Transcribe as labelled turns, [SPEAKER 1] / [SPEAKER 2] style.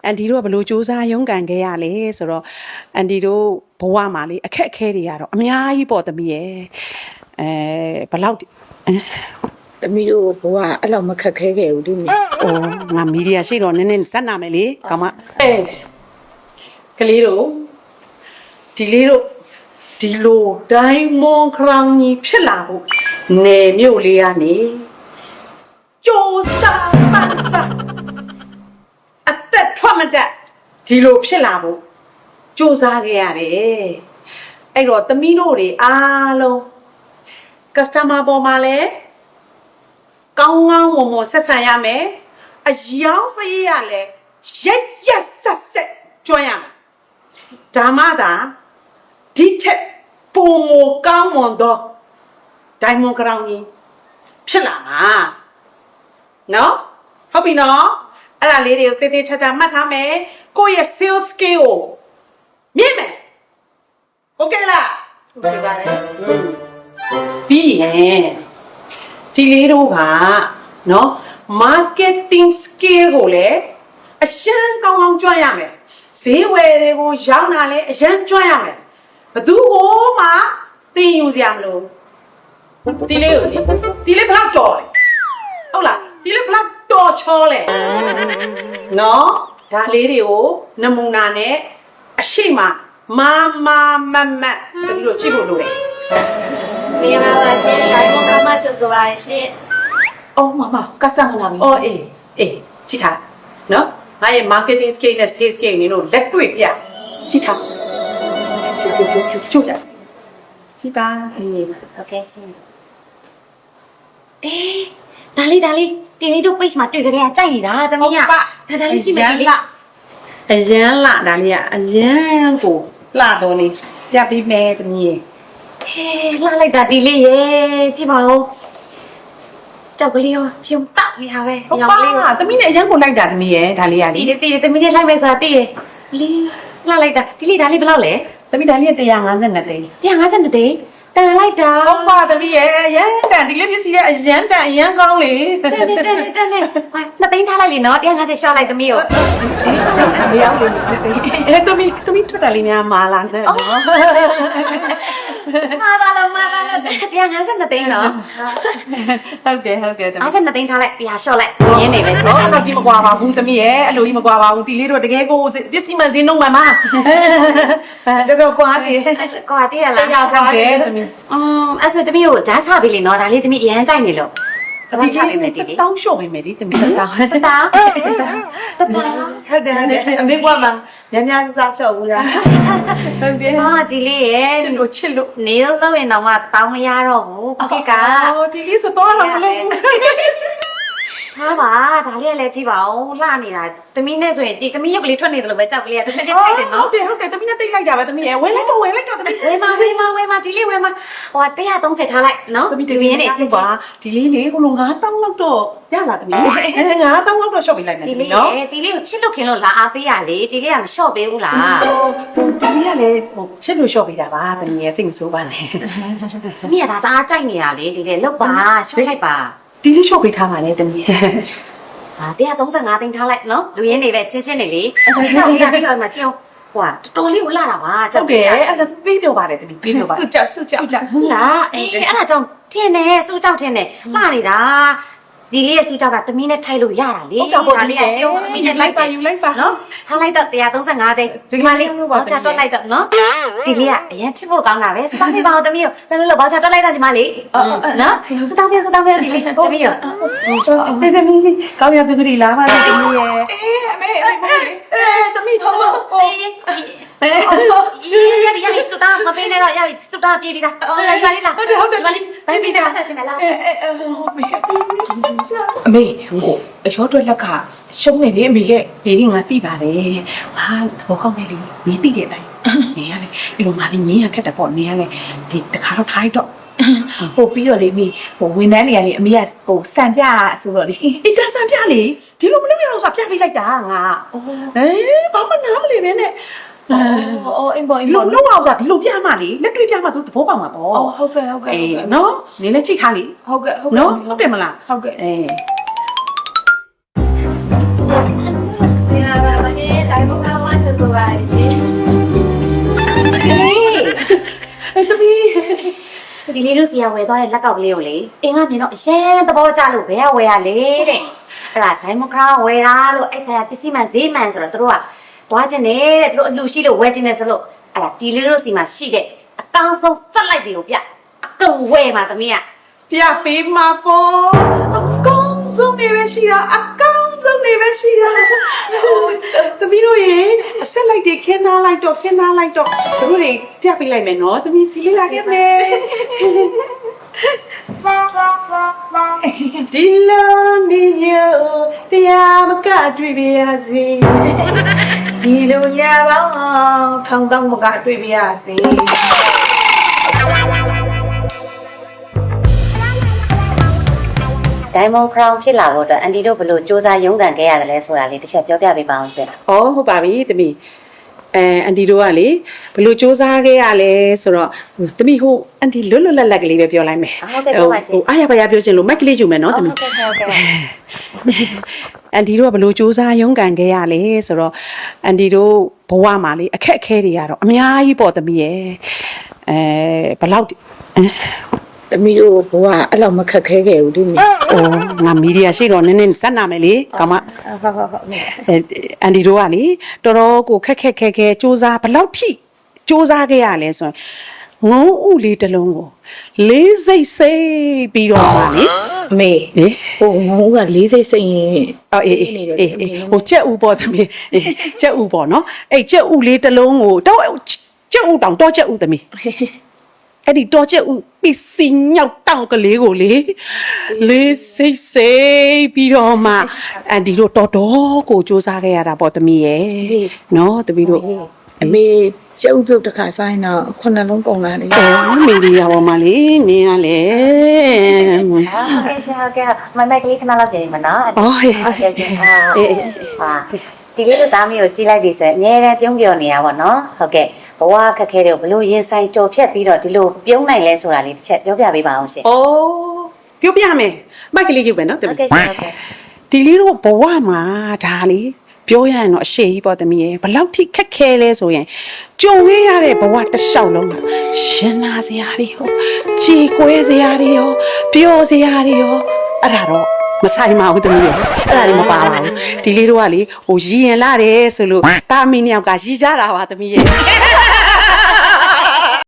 [SPEAKER 1] အန်တီတို့ကဘလို့စူးစမ်းရုန်းကန်ခဲ့ရလဲဆိုတော့အန်တီတို့ဘဝမှာလေအခက်အခဲတွေကတော့အများကြီးပေါ့သမီးရဲ့ဘလောက်
[SPEAKER 2] သမီးတို့ဘဝအဲ့လောက်မခက်ခဲခဲ့ဘူးဒီနေ့
[SPEAKER 1] ငါမီဒီယာရှိတော့နည်းနည်းစက်နာမယ်လေကောင်မကလေးတို့ဒီလေးတို့ဒီလိုဒိုင်းမွန်ခရောင်ကြီးဖြစ်လာဖို့နေမြို့လေးကနေကြိုးစားပန်းစားအသက်ထွက်မတတ်ဒီလိုဖြစ်လာဖို့ကြိုးစားခဲ့ရတယ်အဲ့တော့သမီးတို့တွေအားလုံး customer ပေါ်မှာလဲကောင်းကောင်းမွန်မွန်ဆက်ဆံရမယ်အယောင်စရိတ်ရလဲရက်ရက်ဆက်ဆက်ကျွမ်းရမယ်ဒါမှသာဒီထက်ပုံမကောင်းမွန်တော့ဒိုင်မွန်crownကြီးဖြစ်လာမှာနော်ဟုတ်ပြီနော်အဲ့ဒါလေးတွေကိုတေးသေးချာချာမှတ်ထားမယ်ကိုယ့်ရဲ့ sales skill ကိုမြင့်မယ်โอเคလားဟုတ်ပြီပါတယ်ပြီးရင်ဒီလေးတို့ကနော် marketing skill ကိုလည်းအရှမ်းကောင်းကောင်းကျွမ်းရမယ်ဈေးဝယ်တွေကိုရောင်းတာလည်းအရှမ်းကျွမ်းရမယ်ဘသူ့ကိုမှသင်ယူစရာမလိုဒီလေးကိုကြည့်ဒီလေးဘလောက်တော်လဲဟုတ်လားဒီလေးဘလောက်တော်ချောလဲနော်ဒါလေးတွေကိုနမူနာနဲ့အရှိမမမတတိတို့ကြည့်ဖို့လိုတယ်
[SPEAKER 3] မင်္ဂလာပါရှင်ဒိုင်မွန်ကမကျုပ်ဆိုပါရှင်
[SPEAKER 2] အော်မကစတမာလာပြီ
[SPEAKER 1] အော်အေးကြည့်ထားနော်ငါရဲ့ marketing skill နဲ့ sales skill နင်တို့လက်တွေ့ပြကြည့်ထားကျုပ်ကြည့်ပါ
[SPEAKER 3] ဟုတ်ကဲ့ရှင်ဒါလေးတင်းလေးတို့ page မှာတွေ့ကြတဲ့ကြိုက်နေတာတမီးကဒါလေးရှိမယ်လေ
[SPEAKER 1] အရန်လာဒါလေးကအရန်ကိုလှတော်နေပြပြီးမယ်တမီး
[SPEAKER 3] လှလိုက်တာဒီလေးရေကြည့်ပါဦးကြောက်ကလေးရောရှုံတောက်နေတာပဲ
[SPEAKER 1] ညောင်လေးတမီးနဲ့အရန်ကိုလိုက်တာတမီးရဲ့ဒါလေးကလေ
[SPEAKER 3] တီးတမီးနဲ့လိုက်မယ်ဆိုတာတီးရေလေးလှလိုက်တာဒီလေးဒါလေးဘယ်လောက်လဲ
[SPEAKER 1] တမီးဒါလေးက152သိန်း
[SPEAKER 3] 152သိန်းတန်လိုက်တာ
[SPEAKER 1] ဟုတ်ပါတမီးရဲ့ရန်တန်ဒီလေးပစ္စည်းရဲ့အရန်တန်အရန်ကောင်းလေ
[SPEAKER 3] တက်2သိန်းထားလိုက်လေနော်150ရှော့လိုက်တမီးကို
[SPEAKER 1] မရောက်လေတမီးထွက်တာလေးများမာလာနဲ့နော်
[SPEAKER 3] မာလာ152သိန်းနော်
[SPEAKER 1] ဟုတ်တယ်
[SPEAKER 3] တမီး52သိန်းထားလိုက်100ရှော့လိုက်ရင်းနေပဲ
[SPEAKER 1] အဲ့လိုကြီးမကွာပါဘူးတမီးရဲ့အဲ့လိုကြီးမကွာပါဘူးဒီလေးတို့တကယ်ကိုပစ္စည်းမှန်စင်းနှုံမှန်ပါတော်ကွာတယ်
[SPEAKER 3] ကွာတည်းရလား
[SPEAKER 1] ဟုတ်တယ်တမီး
[SPEAKER 3] အဲ့ဆိုတမီးကိုကြားချပြီလေနော်ဒါလေးတမီးအရန်ကြိုက်နေလို့
[SPEAKER 1] ဒီချပေးမယ်ဒီလေးတောင်းလျှော့ပေးမယ်ဒီတမီးတောင်း
[SPEAKER 3] ဟုတ်တယ်
[SPEAKER 2] အမေကမှညစားလျှော့ဘူးလား
[SPEAKER 1] ဟုတ်တယ်
[SPEAKER 3] ဒီလေးရဲ့
[SPEAKER 1] ချစ်လို့
[SPEAKER 3] နေတော့ရင်တော့မှတောင်းမရတော့ဘူးခုခေတ်က
[SPEAKER 1] ဒီလေးဆိုတော့တော့မလုပ်ဘူး
[SPEAKER 3] ထားပါဒါလေးလည်းကြည့်ပါဦးလှနေတာတမီးနဲ့ဆိုရင်ကြည့်တမီးရုပ်ကလေးထွက်နေတယ်လို့ပဲကြောက်ကလေးကတမီးနဲ့ထိုက်တယ်နော်
[SPEAKER 1] ဟုတ်တယ်တမီးနဲ့တိတ်လိုက်တာပဲတမီးရဲ့ဝယ်လိုက်တော့တမီး
[SPEAKER 3] ဝယ်မှာဒီလေးဝယ်မှာဟို130ထားလိုက်နော်
[SPEAKER 1] တမီးရင်းနေချင်းပါဒီလေးလေဟိုလို9000လောက်တော့ရလားတမီး9000လောက်တော့ရှော့ပေးလိုက်မယ်
[SPEAKER 3] ဒီလေးဒီလေးကိုချစ်လို့ခင်လို့လာအားပေးရလေဒီလေးကမလျှော့ပေးဘူးလား
[SPEAKER 1] ဒီလေးကလည်းဟိုချစ်လို့ရှော့ပေးတာပါတမီးရဲ့စိတ်မဆိုးပါနဲ့
[SPEAKER 3] တမီးကဒါအားကြိုက်နေတာလေဒီလေးလောက်ပါရှော့လိုက်ပါ
[SPEAKER 1] ဒီလေးရှော့ပေးထားပါနဲ့တမီး
[SPEAKER 3] 135သိန်းထားလိုက်နော်လူရင်းနေပဲချင်းနေလေကြောက်လေးကပြီးတော့မှကျင်းဟွာတော်လေးကိုလာတာပါ
[SPEAKER 1] ကြောက်တယ်အဲ့ဒါပေးပြောပါတယ်တမီးပေးပြောပါ
[SPEAKER 2] စုကြောက်
[SPEAKER 3] ဟုတ်လားအဲ့ဒါကြောင့်ထင်းနေစူးကြောက်ထင်းနေလှနေတာဒီလေးရဲ့စူးကြောက်ကတမီးနဲ့ထိုက်လို့ရတာလေဒါလေးကကျင်းတမီးနဲ့လိုက်ပါ
[SPEAKER 1] ယူလိုက်ပါ
[SPEAKER 3] နော်ထားလိုက်တော့135သိန်းဒီမှာလေးဘောချတော့လိုက်တော့နော်ဒီလေးကအရင်ချစ်ဖို့ကောင်းတာပဲစပါးပေးပါဦးတမီးကိုလည်းဘောချတော့လိုက်တော့ဒီမှာလေးနော်စတောင်းပြဒီလေးတမီးရော
[SPEAKER 1] တမီးကောင်းရသူကြီးလာပါလေတမီးရဲ့အမေတမီးဟုတ်ပါ
[SPEAKER 3] ရပြီစတောင်းမပေးနဲ့တော့ရပြီစတောင်းပြေးပြီးသားဟုတ်လားဒီမှာလေးလား
[SPEAKER 1] ဟုတ်တယ်
[SPEAKER 3] ဒီမှာလေးဘယ်ပြီးသားဆက်ရှင်မလား
[SPEAKER 2] အမေဟိုအရောတွက်လက်ကရှုံးနေလေအမေရဲ့
[SPEAKER 1] ဒီငါပြပါတယ်ဟာဘောကောင်းနေလေမင်းသိတဲ့အတိုင်းနေရလေဒီလိုငါလေးငင်းရခက်တယ်ပေါ့နေရလေဒီတခါတော့ထားတော့
[SPEAKER 2] ဟိုပြီးတော့လေမိဟိုဝန်ထမ်းတွေကလေအမေကဟိုစံပြဆိုတော့လေ
[SPEAKER 1] ဒါစံပြလေဒီလိုမလုပ်ရအောင်ဆိုပြပေးလိုက်တာငါဘာမှနားမလည်ပဲနဲ့
[SPEAKER 2] အင်းပေါ်
[SPEAKER 1] လုံးအောင်ဆိုဒီလိုပြမှလေလက်တွေ့ပြမှသူသဘောပေါက်မှာပေါ့
[SPEAKER 2] ဟုတ်ကဲ့
[SPEAKER 1] နော်နင်းလည်းချိတ်ထားလေ
[SPEAKER 2] ဟုတ်ကဲ့
[SPEAKER 1] နော်ဟုတ်တယ်မလား
[SPEAKER 2] ဟုတ်ကဲ့
[SPEAKER 3] မင်္ဂလာပါရှင် လေးတို့စီကဝယ်သွားတဲ့လက်ကောက်ကလေးကိုလေအင်းကမြင်တော့အရင်သဘောကျလို့ဘယ်ကဝယ်ရလဲတဲ့အဲ့ဒါ Diamond Crown ဝယ်တာလို့အဲ့ဆိုင်ကပစ္စည်းမှန်ဈေးမှန်ဆိုတော့တို့ကသွားခြင်းနဲ့တဲ့တို့အလူရှိလို့ဝယ်ခြင်းနဲ့ဆိုလို့အဲ့ဒါဒီလေးတို့စီမှာရှိတဲ့အကောင်းဆုံးဆက်လိုက်တွေကိုပြအကုန်ဝယ်ပါသမီးက
[SPEAKER 1] ပြပေးမှာပေါ့အကောင်းဆုံးနေပဲရှိတာအကောင်းဆုံးနေပဲရှိတာသမီးတို့ရေအဆက်လိုက်တွေခင်းသားလိုက်တော့တို့တွေပြပေးလိုက်မယ်နော်သမီးဒီလေးလာခဲ့မယ်ဒီလိုနေရတရားမကတွေ့ပြရစီ
[SPEAKER 2] ဒီလိုညာပေါင်းထောင်တောင်းမကတွေ့ပြရစေ
[SPEAKER 3] Diamond Crown ဖြစ်လာဖို့အတွက်အန်တီတို့ဘယ်လိုစူးစမ်းရုန်းကန်ခဲ့ရတယ်လဲဆိုတာလေးတစ်ချက်ပြောပြပေးပါအောင်ရှင်
[SPEAKER 1] ။အော်ဟုတ်ပါပြီတမီး။အန်တီတို့ကလေဘယ်လိုစူးစမ်းခဲ့ရလဲဆိုတော့တမီးဟိုအန်တီလွတ်လပ်ကလေးပဲပြောလိုက်မယ်
[SPEAKER 3] ဟုတ်ကဲ့ပြောပါရှင်
[SPEAKER 1] အားရပါရပြောချင်လို့မိုက်ကလေးယူမယ်နော်တမီး
[SPEAKER 3] ဟုတ်ကဲ့
[SPEAKER 1] အန်တီတို့ကဘယ်လိုစူးစမ်းရုန်းကန်ခဲ့ရလဲဆိုတော့အန်တီတို့ဘဝမှာလေအခက်အခဲတွေကတော့အများကြီးပေါ့တမီးရဲ့ဘယ်လောက်
[SPEAKER 2] သမီးတို့ဘဝအဲ့လောက်မခက်ခဲခဲ့ဘူးဒီနေ့
[SPEAKER 1] ငါမီဒီယာရှိတော့နည်းနည်းစက်နာမယ်လေကောင်မ
[SPEAKER 2] ဟုတ်
[SPEAKER 1] အန်တီတို့ကလေတော်တော်ကိုခက်ခဲစူးစမ်းဘယ်လောက်ထိစူးစမ်းခဲ့ရလဲဆိုရင်ငုံဥလေးတစ်လုံးကိုလေးစိတ်စိတ်ပြီးတော့ပါလေ
[SPEAKER 2] အမေ
[SPEAKER 1] ဟေး
[SPEAKER 2] ဟိုငုံကလေးစိတ်စိတ်ရင်
[SPEAKER 1] အေးဟိုကြက်ဥပေါ့သမီးကြက်ဥပေါ့နော်အဲ့ကြက်ဥလေးတစ်လုံးကိုတော့ကြက်ဥတောင်တော့ကြက်ဥသမီးအဲ့ဒီတော့ကျဥပစ္စည်းညောက်တောင့်ကလေးကိုလေလေးစိတ်စိတ်ပြီးတော့မှအန်ဒီတို့တော်ကိုစူးစမ်းခဲ့ရတာပေါ့သမီးရဲ့နော်သမီးတို့
[SPEAKER 2] အမေကျုပ်ပြုတ်တစ်ခါဆိုင်တော့ခုနှလုံးကုန်လာတယ်
[SPEAKER 1] မီဒီယာပေါ်မှာလေနင်းရလေ
[SPEAKER 3] ဟုတ်ကဲ့ရှင်ဟုတ်ကဲ့မမကလေးခဏလောက်ပြင်မနော်
[SPEAKER 1] အော်ဟေး
[SPEAKER 3] ဟုတ်ကဲ့ရှင်ဟာဒီလေးတို့သားမီးကိုကြည့်လိုက်ပြီဆိုရင်အများနဲ့ပြုံးပြောနေရပါတော့ဟုတ်ကဲ့ဘဝခက်ခဲတွေကိုဘလို့ရင်ဆိုင်ကြော်ဖြတ်ပြီးတော့ဒီလိုပြုံးနိုင်လဲဆိုတာလေးတစ်ချက်ပြောပြပေးပါအောင်ရှင်
[SPEAKER 1] အိုးပြောပြမယ်မိုက်ကလေးယူပဲနော်တ
[SPEAKER 3] ဟုတ်
[SPEAKER 1] မီး
[SPEAKER 3] ကဲ့ရှင်ဟုတ်ကဲ့
[SPEAKER 1] ဒီလေးတို့ဘဝမှာဒါလေပြောရရင်တော့အရှိကြီးပေါ့သမီးရဲ့ဘလောက်ထိခက်ခဲလဲဆိုရင်ကြုံခဲ့ရတဲ့ဘဝတစ်လျှောက်လုံးကရှင်နာစရာတွေရောကြေကွဲစရာတွေရောပျော်စရာတွေရောအဲ့ဒါတော့မဆိုင်ပါဘူးသမီးရဲ့အဲ့ဒါတွေမပါပါဘူးဒီလေးတို့ကလေဟိုရည်ရင်လာတယ်ဆိုလို့တာမီနှစ်ယောက်ကရည်ကြတာပါသမီးရဲ့